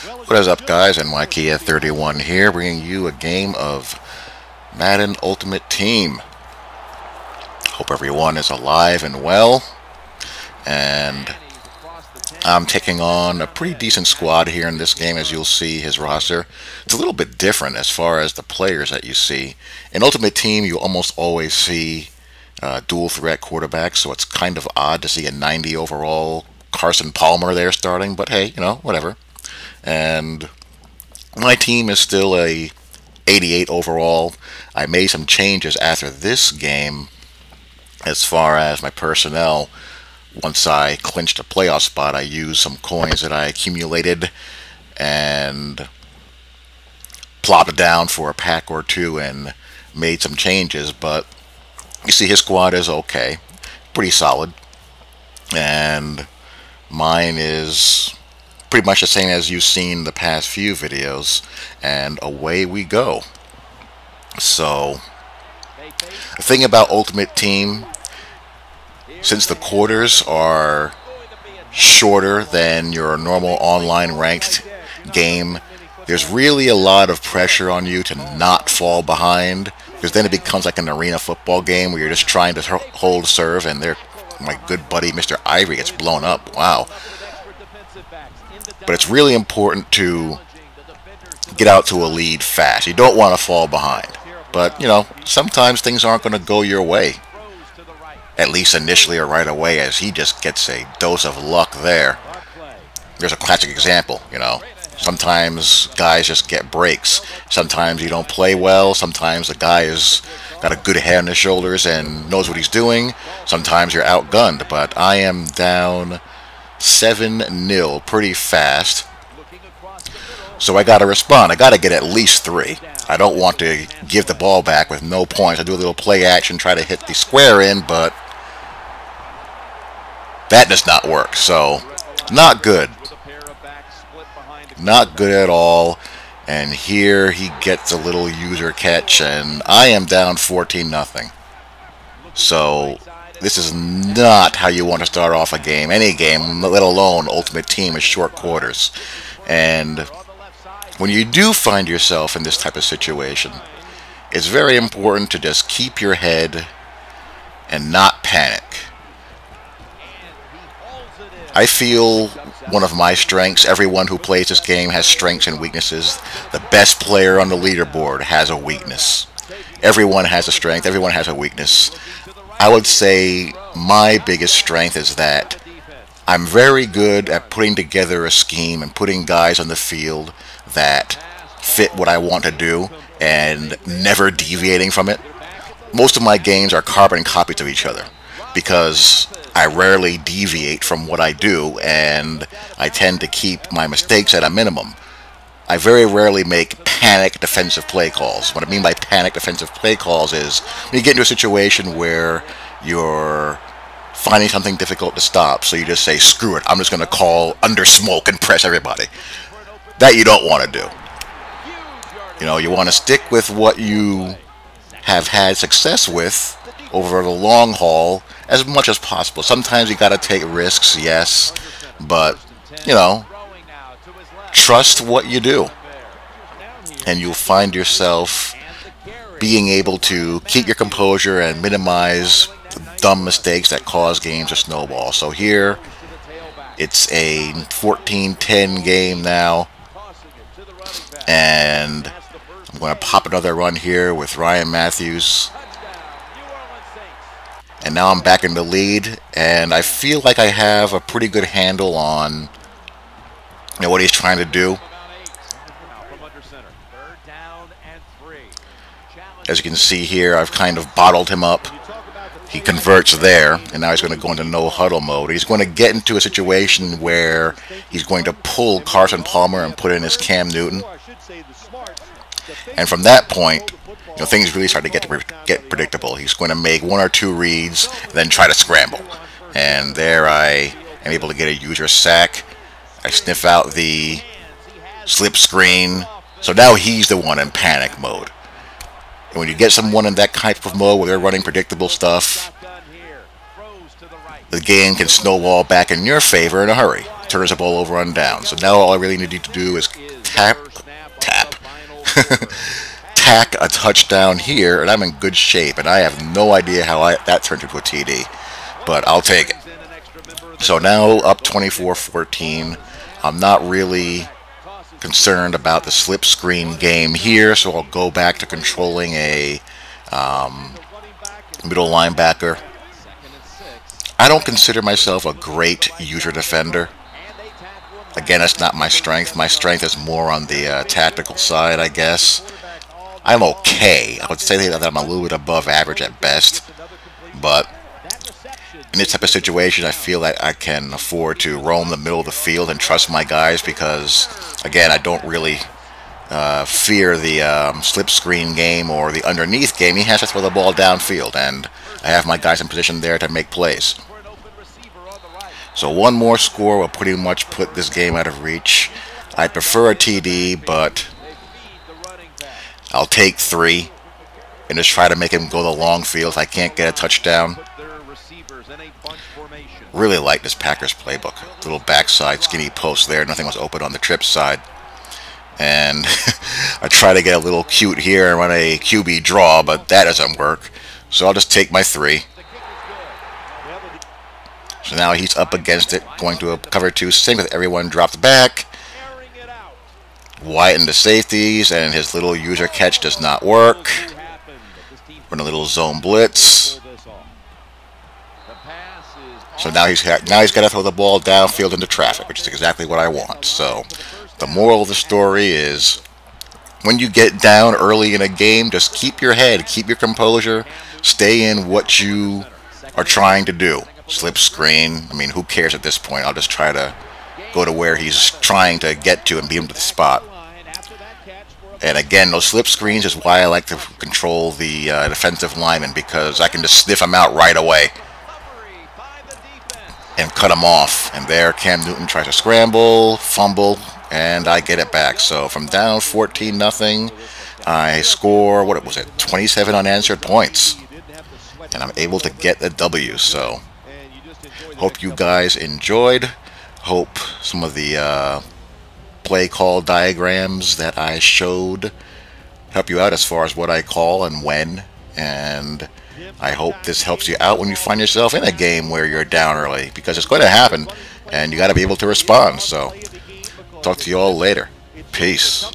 What is up, guys? NYKF31 here, bringing you a game of Madden Ultimate Team. Hope everyone is alive and well. And I'm taking on a pretty decent squad here in this game, as you'll see his roster. It's a little bit different as far as the players that you see. In Ultimate Team, you almost always see dual threat quarterbacks, so it's kind of odd to see a 90 overall Carson Palmer there starting, but hey, whatever. And my team is still a 88 overall. I made some changes after this game as far as my personnel. Once I clinched a playoff spot, I used some coins that I accumulated and plopped down for a pack or two and made some changes. But you see his squad is okay, pretty solid, and mine is pretty much the same as you've seen the past few videos, and away we go. So the thing about Ultimate Team, since the quarters are shorter than your normal online ranked game, there's really a lot of pressure on you to not fall behind, because then it becomes like an arena football game where you're just trying to hold serve, and my good buddy Mr. Ivory gets blown up. Wow. But it's really important to get out to a lead fast. You don't want to fall behind. But, sometimes things aren't going to go your way, at least initially or right away, as he just gets a dose of luck there. There's a classic example, Sometimes guys just get breaks. Sometimes you don't play well. Sometimes the guy has got a good head on his shoulders and knows what he's doing. Sometimes you're outgunned. But I am down 7-0 pretty fast. So I got to respond. I got to get at least 3. I don't want to give the ball back with no points. I do a little play action, try to hit the square in, but that does not work. So not good. Not good at all. And here he gets a little user catch, and I am down 14-0. So this is not how you want to start off a game, any game, let alone Ultimate Team with short quarters. And when you do find yourself in this type of situation, it's very important to just keep your head and not panic. I feel one of my strengths, everyone who plays this game has strengths and weaknesses. The best player on the leaderboard has a weakness. Everyone has a strength, everyone has a weakness. I would say my biggest strength is that I'm very good at putting together a scheme and putting guys on the field that fit what I want to do and never deviating from it. Most of my games are carbon copies of each other because I rarely deviate from what I do, and I tend to keep my mistakes at a minimum. I very rarely make panic defensive play calls. What I mean by panic defensive play calls is when you get into a situation where you're finding something difficult to stop, so you just say, screw it, I'm just going to call under smoke and press everybody. That you don't want to do. You want to stick with what you have had success with over the long haul as much as possible. Sometimes you got to take risks, yes, but, trust what you do, and you'll find yourself being able to keep your composure and minimize the dumb mistakes that cause games to snowball. So here, it's a 14-10 game now, and I'm going to pop another run here with Ryan Matthews. And now I'm back in the lead, and I feel like I have a pretty good handle on what he's trying to do. As you can see here, I've kind of bottled him up. He converts there, and now he's going to go into no huddle mode. He's going to get into a situation where he's going to pull Carson Palmer and put in his Cam Newton. And from that point, things really start to get predictable. He's going to make 1 or 2 reads, and then try to scramble. And there I am able to get a user sack. I sniff out the slip screen. So now he's the one in panic mode. And when you get someone in that type of mode where they're running predictable stuff, the game can snowball back in your favor in a hurry. turns the ball over on down. So now all I really need to do is tap, tack a touchdown here, and I'm in good shape. And I have no idea how that turned into a TD, but I'll take it. So now up 24-14. I'm not really concerned about the slip screen game here, so I'll go back to controlling a middle linebacker. I don't consider myself a great user defender. Again, that's not my strength. My strength is more on the tactical side, I guess. I'm okay. I would say that I'm a little bit above average at best, but in this type of situation, I feel that I can afford to roam the middle of the field and trust my guys because, again, I don't really fear the slip screen game or the underneath game. He has to throw the ball downfield, and I have my guys in position there to make plays. So one more score will pretty much put this game out of reach. I'd prefer a TD, but I'll take 3 and just try to make him go the long field if I can't get a touchdown. Really like this Packers playbook. Little backside skinny post there. Nothing was open on the trip side. And I try to get a little cute here and run a QB draw, but that doesn't work. So I'll just take my 3. So now he's up against it, going to a cover 2. Same with everyone dropped back. Widen the safeties, and his little user catch does not work. Run a little zone blitz. So now he's got to throw the ball downfield into traffic, which is exactly what I want. So the moral of the story is, when you get down early in a game, just keep your head, keep your composure, stay in what you are trying to do. Slip screen, I mean, who cares at this point? I'll just try to go to where he's trying to get to and beat him to the spot. And again, those slip screens is why I like to control the defensive lineman, because I can just sniff him out right away and cut him off. And there, Cam Newton tries to scramble, fumble, and I get it back. So from down 14-0, I score, what was it, 27 unanswered points. And I'm able to get the W. So hope you guys enjoyed. Hope some of the play call diagrams that I showed help you out as far as what I call and when. And I hope this helps you out when you find yourself in a game where you're down early, because it's going to happen and you got to be able to respond. So talk to you all later. Peace.